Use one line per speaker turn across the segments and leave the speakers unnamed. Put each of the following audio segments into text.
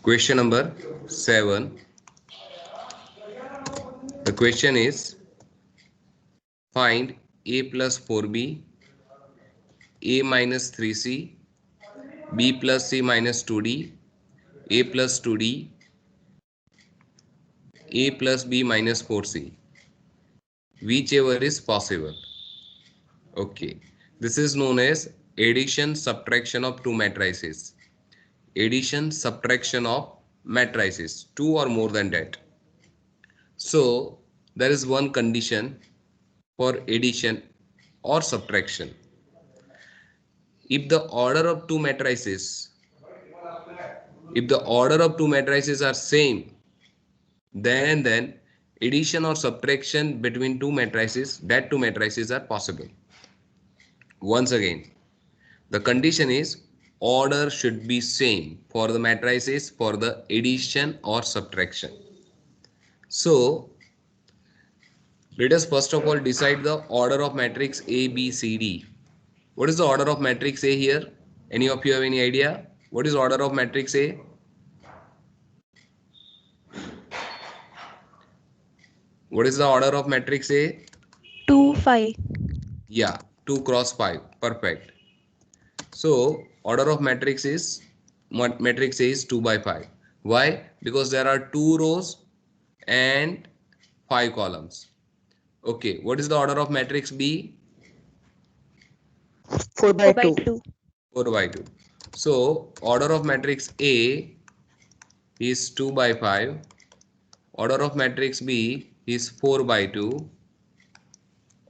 Question number 7. The question is find a plus 4b, a minus 3c, b plus c minus 2d, a plus 2d, a plus b minus 4c. Whichever is possible. Okay. This is known as addition subtraction of two matrices. Addition subtraction of matrices, two or more than that. So there is one condition for addition or subtraction. If the order of two matrices, if the order of two matrices are same, then addition or subtraction between two matrices, that two matrices are possible. Once again, the condition is order should be same for the matrices for the addition or subtraction. So let us first of all decide the order of matrix A, B, C, D. What is the order of matrix A here? Any of you have any idea? What is order of matrix A? What is the order of matrix A?
2, 5.
Yeah, 2 cross 5. Perfect. So order of matrix A is 2 by 5. Why? Because there are 2 rows and 5 columns. Okay, what is the order of matrix B?
4
4
by
by
2.
2.
4 by 2. So order of matrix A is 2 by 5. Order of matrix B is 4 by 2.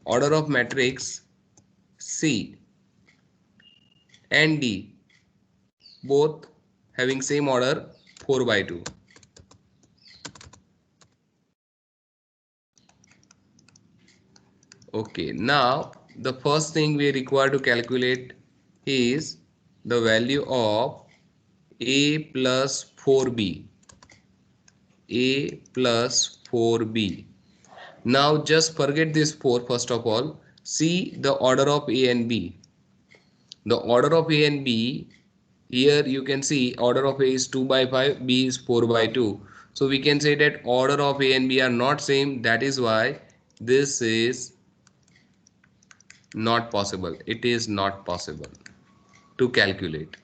Order of matrix C and D both having same order, 4 by 2. Okay, now the first thing we require to calculate is the value of A plus 4B. A plus 4B. Now just forget this 4 first of all. See the order of A and B. The order of A and B, here you can see order of A is 2 by 5, B is 4 by 2. So we can say that order of A and B are not same. That is why this is not possible. It is not possible to calculate.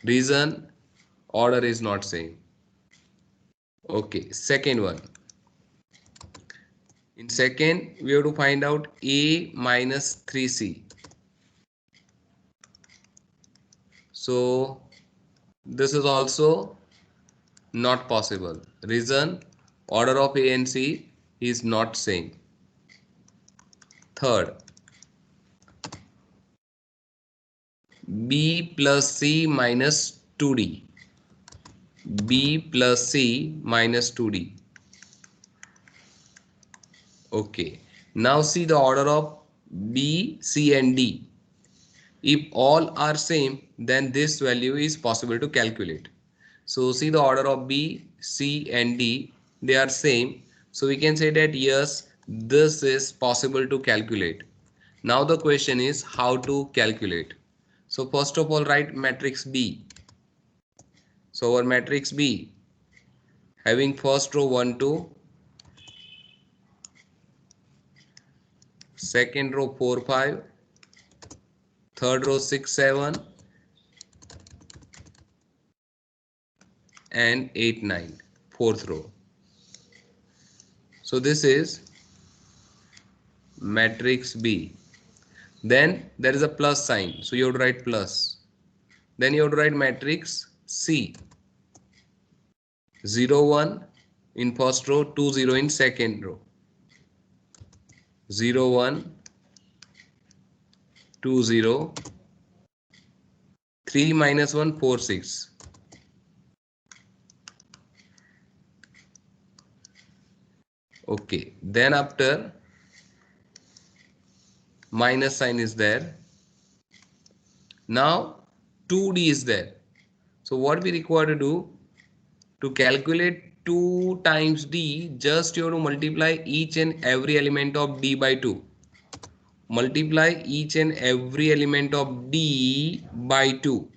Reason, order is not same. Okay, second one. In second, we have to find out A minus 3C. So this is also not possible. Reason, order of A and C is not same. Third, B plus C minus 2D. B plus C minus 2D. Okay. Now see the order of B, C and D. If all are same, then this value is possible to calculate. So see the order of B, C and D, they are same. So we can say that yes, this is possible to calculate. Now the question is how to calculate. So first of all write matrix B. So our matrix B having first row 1, 2, second row 4, 5, third row 6, 7 and 8, 9, fourth row. So this is matrix B. Then there is a plus sign, so you have to write plus. Then you have to write matrix C. 0, 1 in first row, 2, 0 in second row. 0, 1, 2, 0, 3 minus 1, 4, 6. Okay, then after minus sign is there. Now 2D is there. So what we require to do to calculate 2 times D, just you have to multiply each and every element of D by 2. Multiply each and every element of D by 2.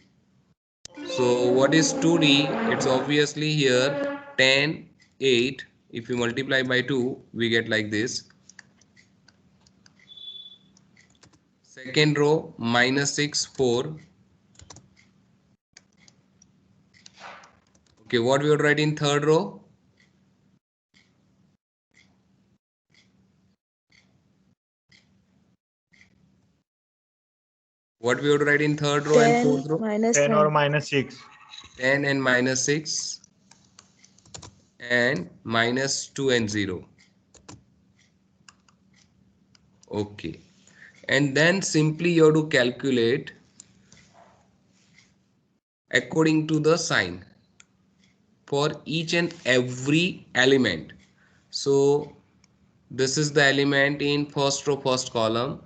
So what is 2D? It's obviously here 10, 8. If you multiply by 2, we get like this. Second row minus 6, 4. Okay, what we would write in third row? What we would write in third row and
10
fourth row?
minus
10
9.
or minus 6.
10 and minus 6 and minus 2 and 0. Okay. And then simply you have to calculate according to the sign for each and every element. So this is the element in first row first column,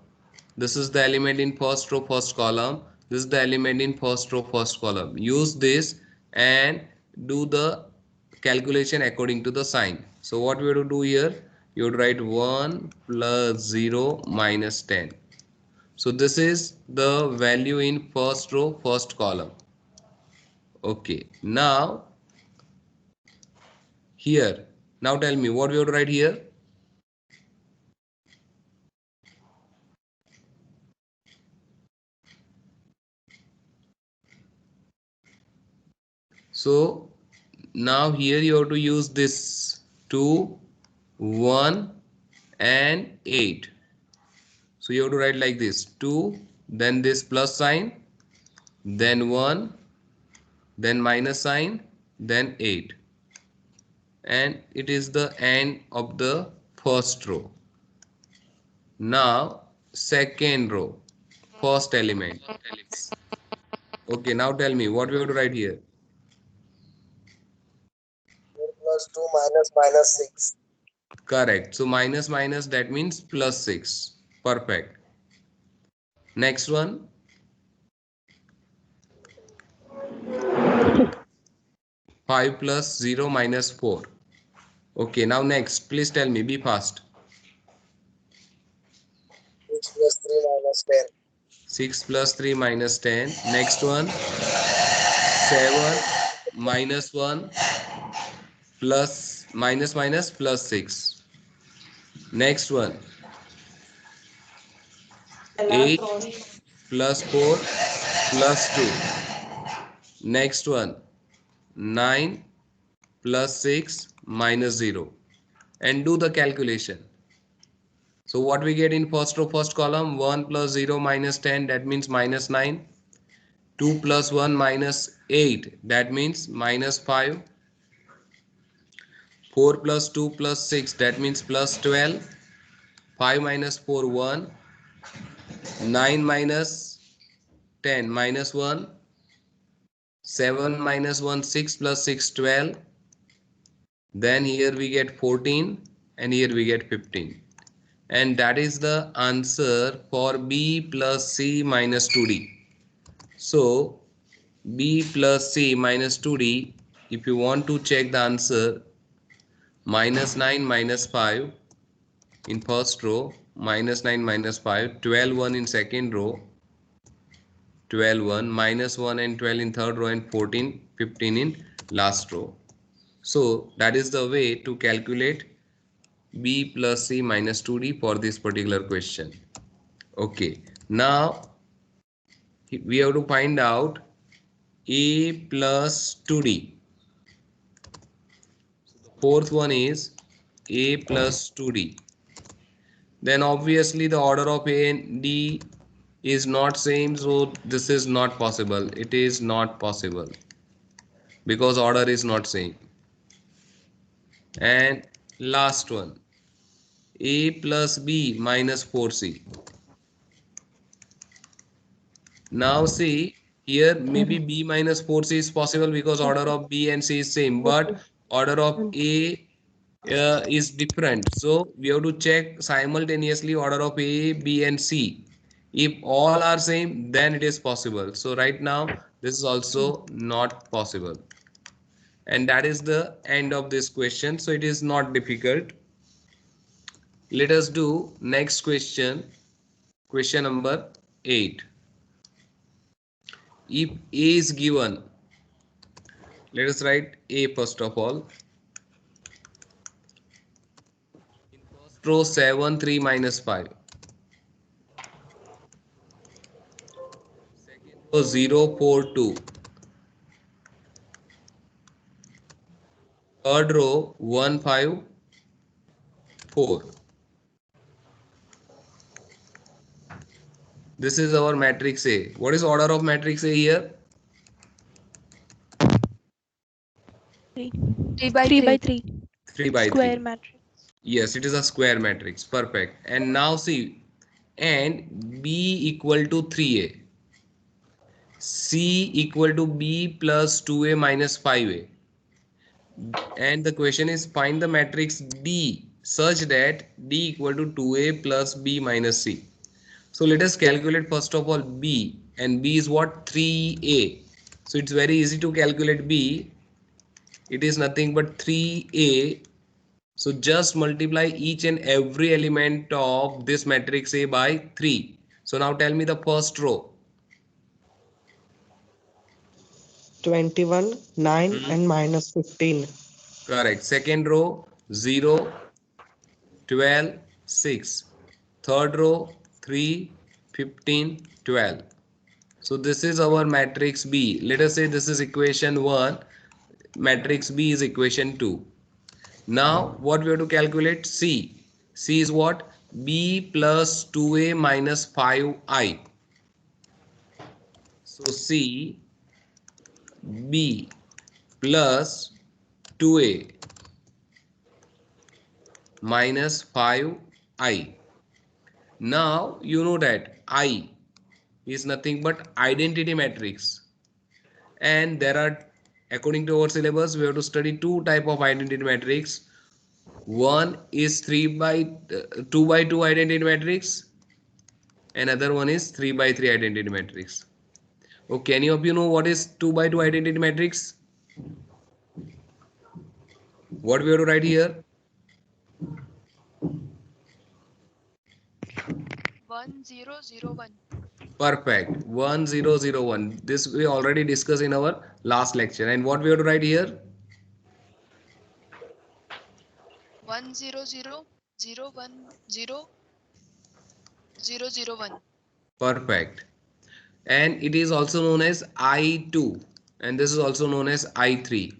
this is the element in first row first column, this is the element in first row first column. Use this and do the calculation according to the sign. So what we have to do here, you would write 1 plus 0 minus 10. So this is the value in first row first column. Okay, now here, now tell me what we have to write here. So now here you have to use this 2, 1 and 8. So you have to write like this 2, then this plus sign, then 1, then minus sign, then 8. And it is the end of the first row. Now second row, first element. Okay, now tell me what we have to write here.
4 plus 2 minus 6.
Correct. So minus minus, that means plus 6. Perfect. Next one. 5 plus 0 minus 4. Okay, now next. Please tell me. Be fast.
6 plus 3 minus 10.
6 plus 3 minus 10. Next one. 7 minus 1 plus minus minus plus 6. Next one. 8 plus 4 plus 2. Next one. 9 plus 6 minus 0. And do the calculation. So what we get in first row first column, 1 plus 0 minus 10, that means minus 9. 2 plus 1 minus 8, that means minus 5. 4 plus 2 plus 6, that means plus 12. 5 minus 4, 1. 9 minus 10 minus 1. 7 minus 1, 6 plus 6, 12. Then here we get 14 and here we get 15. And that is the answer for B plus C minus 2D. So B plus C minus 2D, if you want to check the answer, minus 9 minus 5 in first row, minus 9 minus 5, 12 1 in second row, 12 1, minus 1 and 12 in third row, and 14 15 in last row. So that is the way to calculate B plus C minus 2D for this particular question. Okay, now we have to find out A plus 2D. Fourth one is A plus 2D. Then obviously the order of A and D is not same, so this is not possible. It is not possible because order is not same. And last one, A plus B minus 4C. Now see, here maybe B minus 4C is possible because order of B and C is same, but order of A is different. So we have to check simultaneously order of A, B and C. If all are same, then it is possible. So right now, this is also not possible. And that is the end of this question. So it is not difficult. Let us do next question. Question number 8. If A is given Let us write A first of all. In first row 7 3 minus 5. Second row 0 4 2. Third row 1 5 4. This is our matrix A. What is order of matrix A here?
3.
3 by
3 by
3.
3.
3 by
Square
3.
matrix.
Yes, it is a square matrix. Perfect. And now see, and B equal to 3A. C equal to B plus 2A minus 5A. And the question is find the matrix D such that D equal to 2A plus B minus C. So let us calculate first of all B, and B is what? 3A. So it's very easy to calculate B. It is nothing but 3A. So just multiply each and every element of this matrix A by 3. So now tell me the first row.
21, 9 and minus 15.
Correct. Second row 0, 12, 6. Third row 3, 15, 12. So this is our matrix B. Let us say this is equation 1. Matrix B is equation 2. Now what we have to calculate? C. C is what? B plus 2A minus 5I. So C B plus 2A minus 5I. Now you know that I is nothing but identity matrix, and there are, according to our syllabus, we have to study two type of identity matrix. One is 2 by 2 identity matrix, another one is 3 by 3 identity matrix. Okay, any of you know what is 2 by 2 identity matrix? What we have to write here?
1001.
Perfect. 1001. This we already discussed in our last lecture. And what we have to write here?
100010001.
Perfect. And it is also known as I2. And this is also known as I3.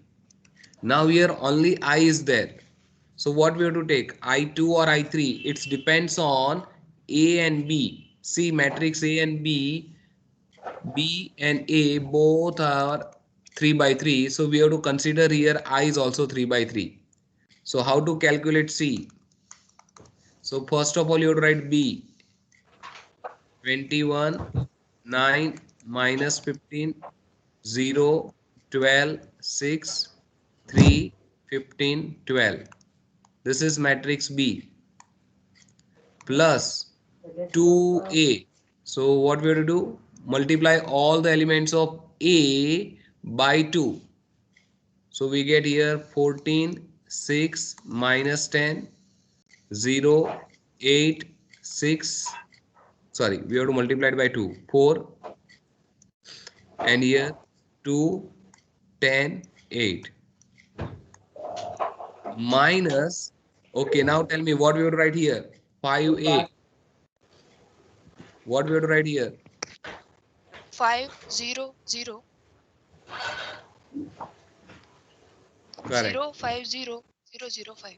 Now here only I is there. So what we have to take? I2 or I3? It depends on A and B. See, matrix A and B, B and A both are 3 by 3. So we have to consider here I is also 3 by 3. So how to calculate C? So first of all you have to write B. 21, 9 minus 15, 0, 12, 6, 3, 15, 12. This is matrix B plus 2A. So what we have to do? Multiply all the elements of A by 2. So we get here 14, 6 minus 10, 0, 8, 6. Sorry, we have to multiply it by 2. 4, and here 2, 10, 8. Minus, okay, now tell me what we have to write here? 5A. What we have to write here?
500
Correct.
050005.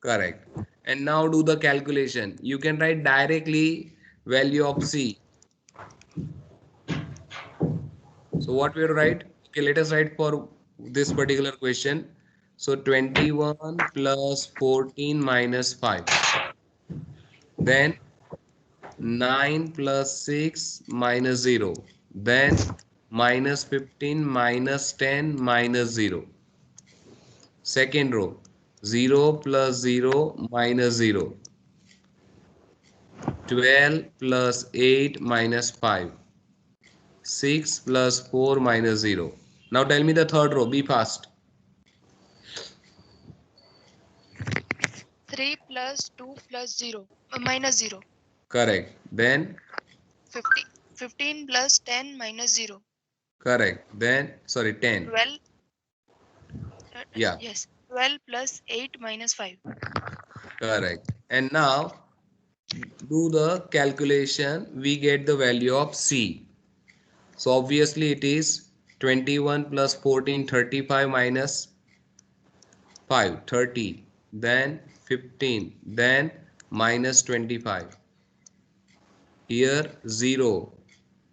Correct. And now do the calculation. You can write directly value of C. So what we have to write? Okay, let us write for this particular question. So 21 plus 14 minus 5. Then 9 plus 6 minus 0. Then minus 15 minus 10 minus 0. Second row 0 plus 0 minus 0. 12 plus 8 minus 5. 6 plus 4 minus 0. Now tell me the third row. Be fast.
3 plus 2 plus 0 minus 0.
Correct. Then
15 plus 10 minus 0.
correct. Then sorry 10.
12
Yeah,
Yes. 12 plus 8 minus 5.
correct. And now do the calculation. We get the value of C. So obviously it is 21 plus 14, 35 minus 5, 30, then 15, then minus 25. Here 0,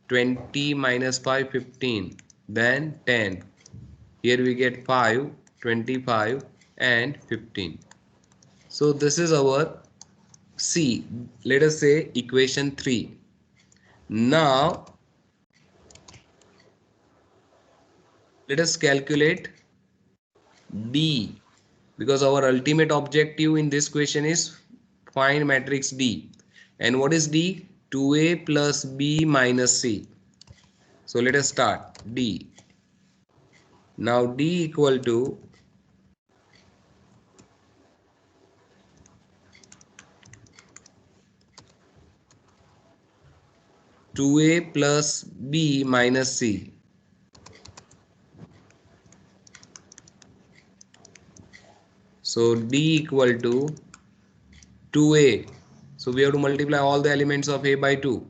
20 minus 5, 15, then 10. Here we get 5, 25 and 15. So this is our C. Let us say equation 3. Now let us calculate D, because our ultimate objective in this question is find matrix D. And what is D? 2A plus B minus C. So let us start D. Now D equal to 2A plus B minus C. So D equal to 2A. So we have to multiply all the elements of A by 2.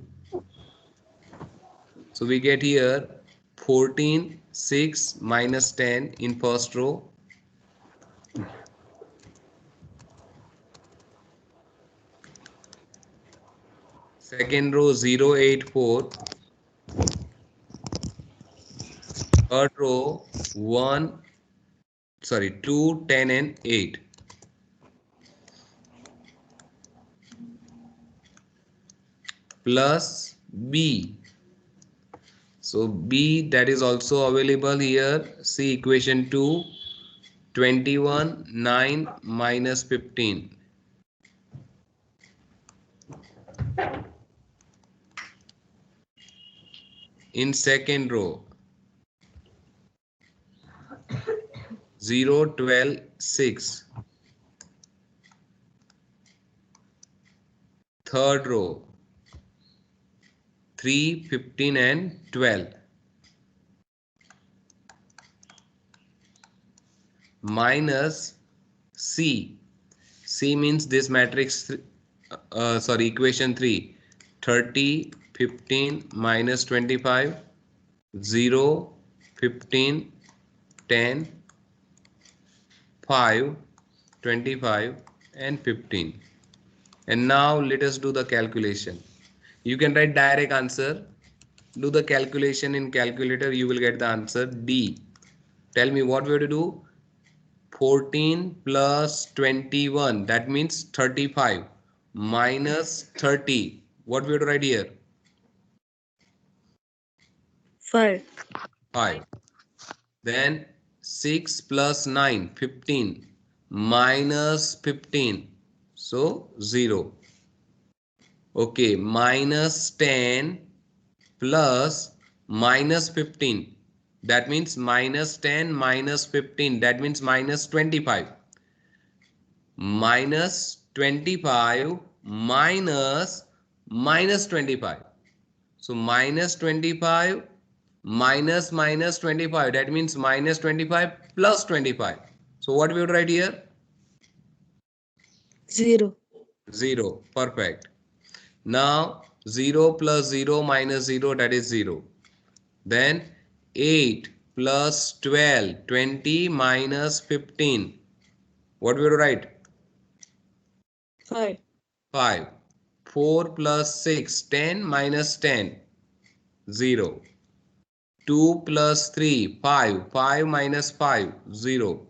So we get here 14, 6 minus 10 in first row. Second row 0, 8, 4. Third row 2, 10 and 8. Plus B. So B, that is also available here. See equation 2. 21, 9 minus 15. In second row 0, 12, 6. Third row 3, 15 and 12. Minus C. C means this matrix, equation 3. 30, 15 minus 25. 0, 15, 10, 5, 25 and 15. And now let us do the calculation. You can write direct answer. Do the calculation in calculator. You will get the answer D. Tell me what we have to do. 14 plus 21. That means 35. Minus 30. What we have to write here?
5.
5. Then 6 plus 9. 15. Minus 15. So 0. Okay. Minus 10 plus minus 15, that means minus 10 minus 15, that means minus 25. Minus 25 minus minus 25. So minus 25 minus minus 25, that means minus 25 plus 25. So what we would write here?
0.
0. Perfect. Now 0 plus 0 minus 0, that is 0. Then 8 plus 12, 20 minus 15. What we will write?
5.
5. 4 plus 6, 10 minus 10, 0. 2 plus 3, 5. 5 minus 5, 0.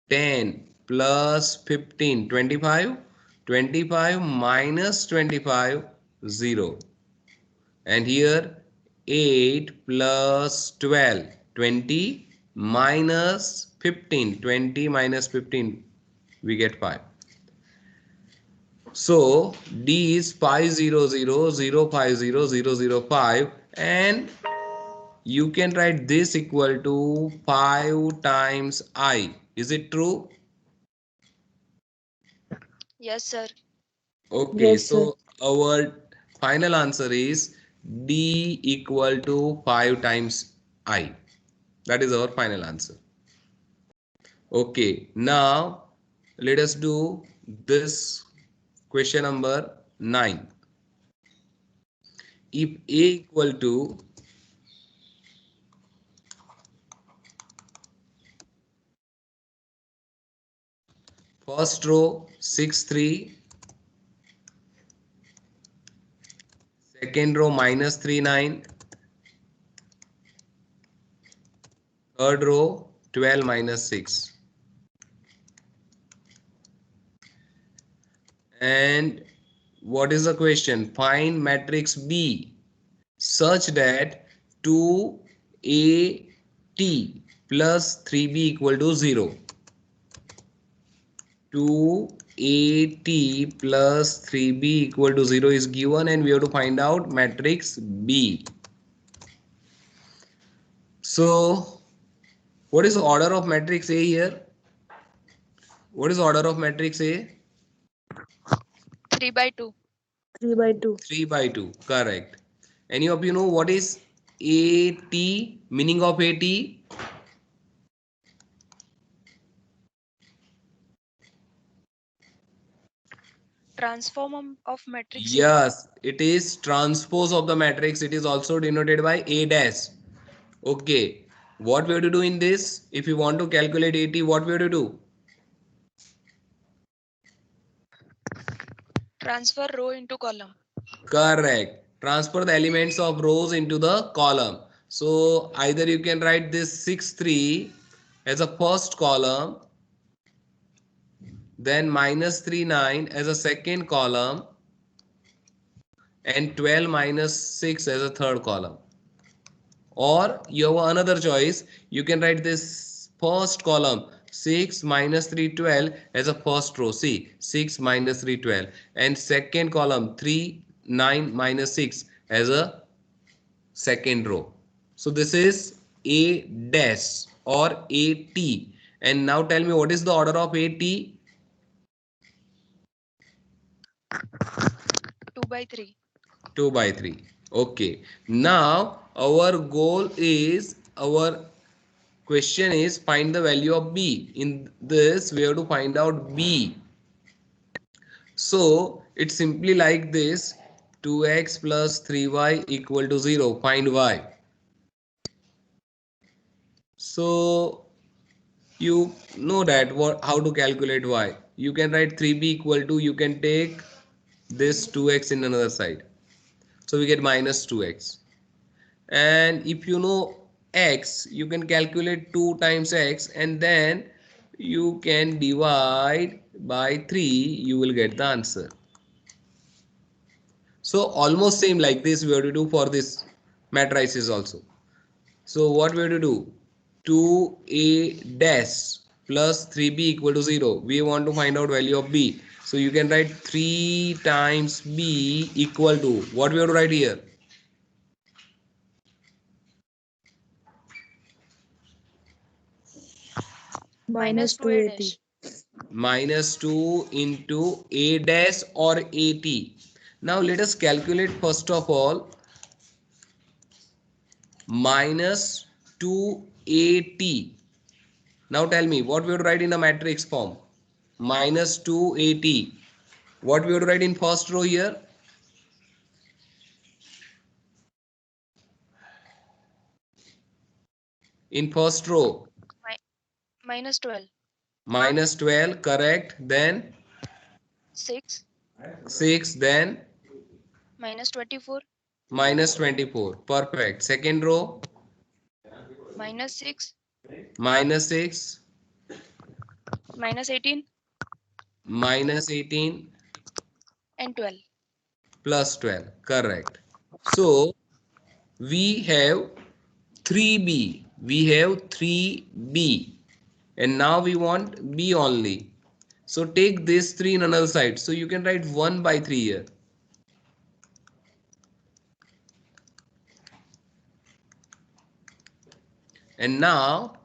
10 plus 15, 25. 25 minus 25, 0. And here 8 plus 12, 20 minus 15, 20 minus 15, we get 5. So D is 500,050,005, and you can write this equal to 5 times I. Is it true?
Yes, sir.
Okay,
Yes, sir.
so our final answer is D equal to 5 times I. That is our final answer. Okay, now let us do this question number 9. If A equal to first row 6 3, second row -3 9, third row 12 -6, and what is the question? Find matrix B such that 2AT plus 3B equal to 0. 2AT plus 3B equal to 0 is given, and we have to find out matrix B. So what is the order of matrix A here? What is the order of matrix A?
3 by 2.
3 by 2.
3 by 2. Correct. Any of you know what is AT? Meaning of AT?
Transform of matrix A.
Yes, it is transpose of the matrix. It is also denoted by A dash. Okay. What we have to do in this? If you want to calculate AT, what we have to do?
Transfer row into column.
Correct. Transfer the elements of rows into the column. So either you can write this 6 3 as a first column, then -3 9 as a second column, and 12 -6 as a third column. Or you have another choice. You can write this first column 6 -3 12 as a first row. See, 6 -3 12, and second column 3 9 -6 as a second row. So this is A dash or AT. And now tell me, what is the order of AT?
2 by 3.
2 by 3. Okay. Now our goal is, our question is, find the value of B. In this we have to find out B. So it's simply like this: 2x plus 3y equal to 0. Find y. So you know that how to calculate y. You can write 3b equal to, you can take this 2x in another side. So we get -2x. And if you know x, you can calculate 2 times x, and then you can divide by 3, you will get the answer. So almost same like this we have to do for this matrices also. So what we have to do? 2a dash plus 3b equal to 0. We want to find out value of b. So you can write 3 times b equal to, what we have to write here?
Minus
2a
280.
dash.
-2 into a dash or at. Now let us calculate first of all -2at. Now tell me, what we would write in a matrix form? -2at. What we would write in first row here? In first row,
Minus 12.
-12, correct. Then
6.
6, then
Minus 24.
-24, perfect. Second row,
Minus 6.
-6,
Minus 18.
-18,
And 12.
plus 12, correct. So we have 3b, we have 3b, and now we want b only. So take this 3 in another side. So you can write 1 by 3 here. And now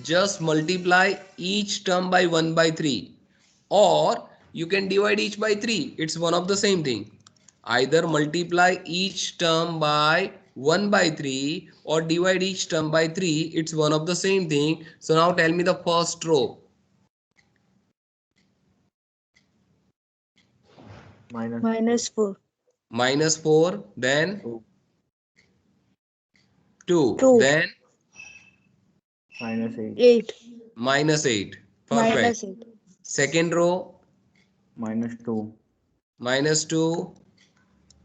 just multiply each term by 1 by 3, or you can divide each by 3. It's one of the same thing. Either multiply each term by 1 by 3 or divide each term by 3, it's one of the same thing. So now tell me the first row.
minus 4,
Minus 4, then 2,
2,
then
minus 8,
8,
minus 8. Perfect.
minus 8,
Second row,
minus 2,
minus 2,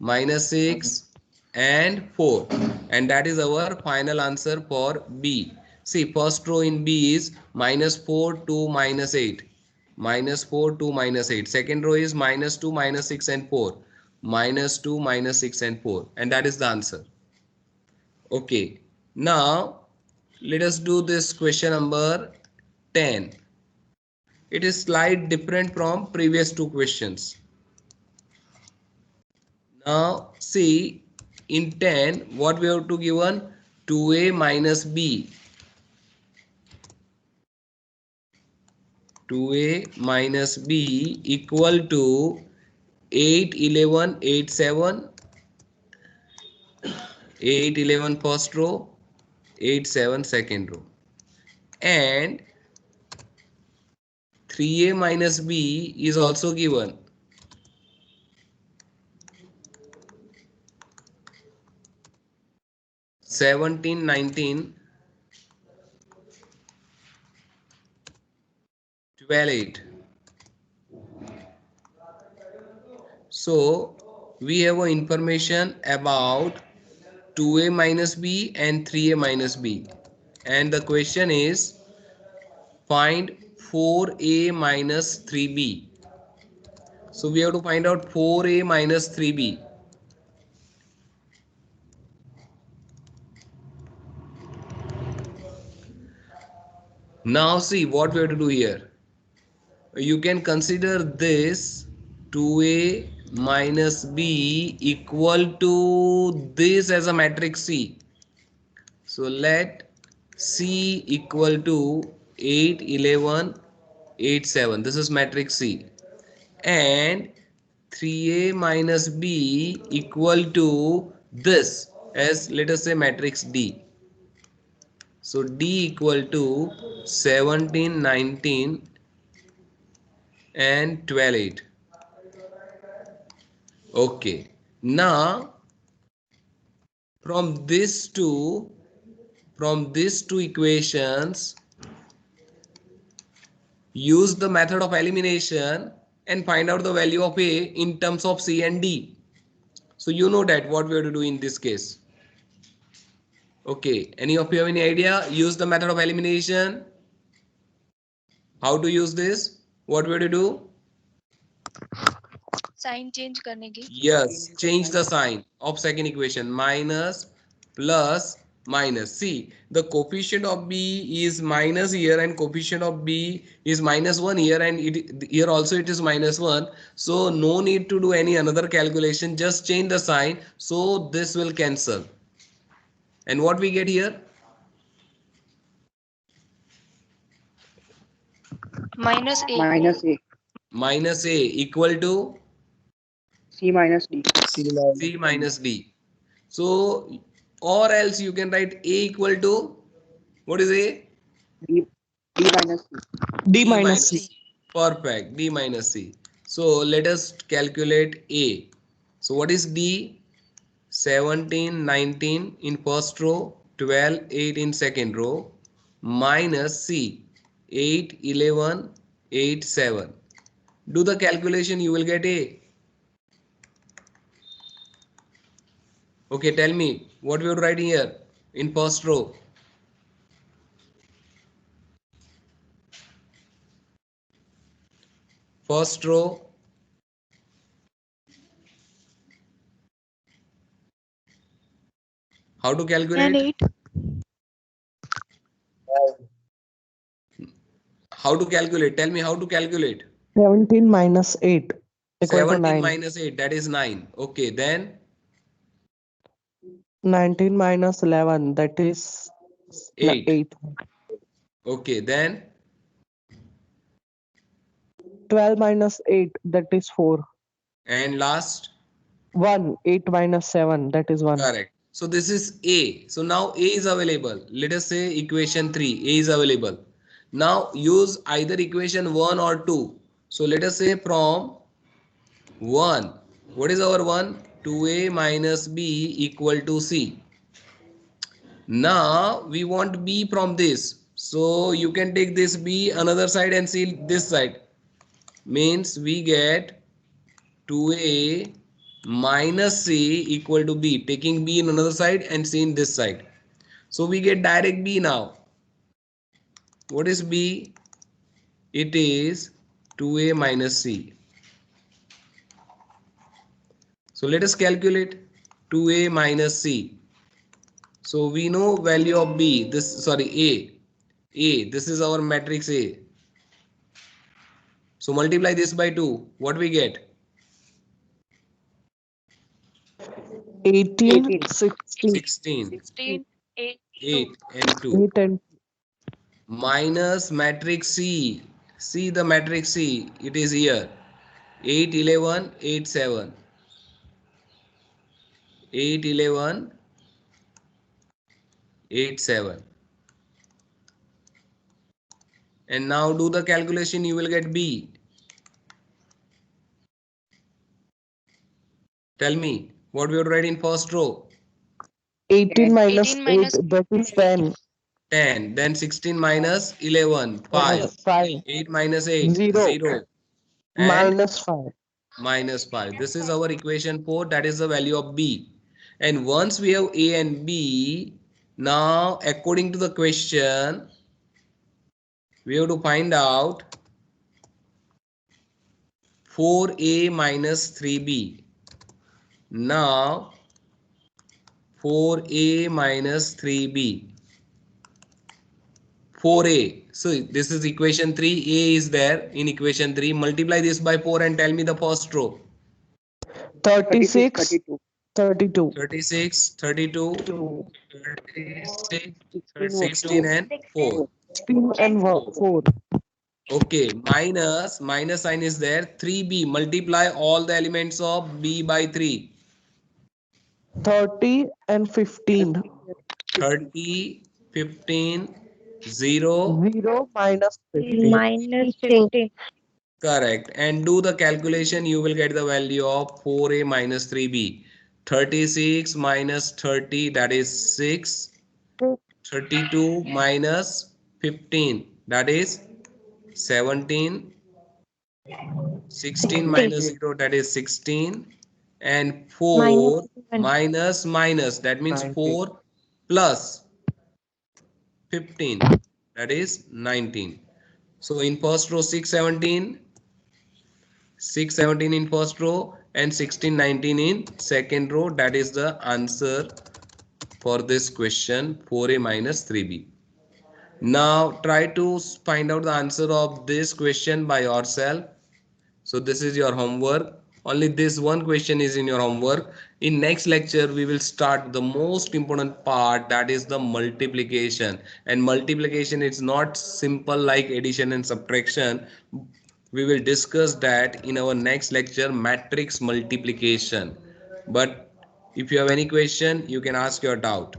minus 6 and 4, and that is our final answer for B. See, first row in B is minus 4 to minus 8, minus 4 to minus 8. Second row is minus 2, minus 6 and 4, minus 2, minus 6 and 4, and that is the answer. Okay, now let us do this question number 10. It is slight different from previous two questions. Now see, in 10 what we have to given, 2a minus b, 2a minus b equal to 8 11 8 7, 8 11 first row, 8 7 second row, and 3a minus b is also given. Seventeen, 19, 12, 8. So we have a information about 2a minus b and 3a minus b, and the question is find 4a minus 3b. So we have to find out 4a minus 3b. Now see what we have to do here. You can consider this 2a minus b equal to this as a matrix C. So let C equal to 8 11 8 7. This is matrix C, and 3a minus b equal to this as, let us say, matrix D. So D equal to 17 19 and 12 8. Okay, now from these two equations, use the method of elimination and find out the value of A in terms of C and D. So you know that what we have to do in this case. Okay, any of you have any idea? Use the method of elimination. How to use this? What we have to do?
Sign change करने की.
Yes, change the sign of second equation. Minus, plus, minus. See, the coefficient of B is minus here and coefficient of B is minus 1 here, and here also it is minus 1. So no need to do any another calculation. Just change the sign. So this will cancel. And what we get here?
Minus A.
minus a,
Minus A equal to
c minus d,
C minus
C minus D. So, or else you can write A equal to, what is A?
d, d minus c, d minus c,
Perfect, D minus C. So let us calculate A. So what is D? 17 19 in first row, 12 8 in second row, minus C 8 11 8 7. Do the calculation, you will get A. Okay, tell me what we are writing here in first row. First row, how to calculate?
8,
How to calculate? Tell me how to calculate.
17 minus 8 equal to
17
9,
minus 8, that is 9. Okay, then
19 minus 11, that is
8.
8,
Okay, then
12 minus 8, that is 4,
and last,
1, 8 minus 7, that is 1.
correct. So this is A. So now A is available. Let us say equation 3. A is available. Now use either equation 1 or 2. So let us say from 1. What is our 1? 2A minus B equal to C. Now we want B from this. So you can take this B another side and see this side. Means we get 2A minus C equal to B. Taking B in another side and C in this side. So we get direct B now. What is B? It is 2A minus C. So let us calculate 2A minus C. So we know value of B. A. This is our matrix A. So multiply this by 2. What we get?
18, 16,
16.
16, 8,
8
2.
and 2.
8 and
Minus matrix C. See the matrix C. It is here. 8, 11, 8, 7. 8, 11, 8, 7. And now do the calculation, you will get B. Tell me, what we would write in first row?
18 minus
18
8,
minus
that is 10.
10. Then 16 minus 11, 5.
5,
8 minus 8,
0,
0. And
minus 5.
minus 5. This is our equation 4. That is the value of B. And once we have A and B, now according to the question, we have to find out 4A minus 3B. Now 4A minus 3B. 4A. So this is equation 3. A is there in equation 3. Multiply this by 4 and tell me the first row.
36, 32.
36, 32,
2,
36,
16,
16 and 4.
16 and 4.
Okay, minus sign is there. 3B. Multiply all the elements of B by 3.
30 and 15.
30, 15, 0.
0 minus 15.
minus 15.
Correct. And do the calculation, you will get the value of 4A minus 3B. 36 minus 30, that is 6. 32 minus 15, that is 17. 16 minus 0, that is 16. And 4 minus, that means 4 plus 15, that is 19. So in first row 617 in first row and 1619 in second row. That is the answer for this question 4A minus 3B. Now try to find out the answer of this question by yourself. So this is your homework. Only this one question is in your homework. In next lecture we will start the most important part, that is the multiplication. And multiplication is not simple like addition and subtraction. We will discuss that in our next lecture, matrix multiplication. But if you have any question, you can ask your doubt.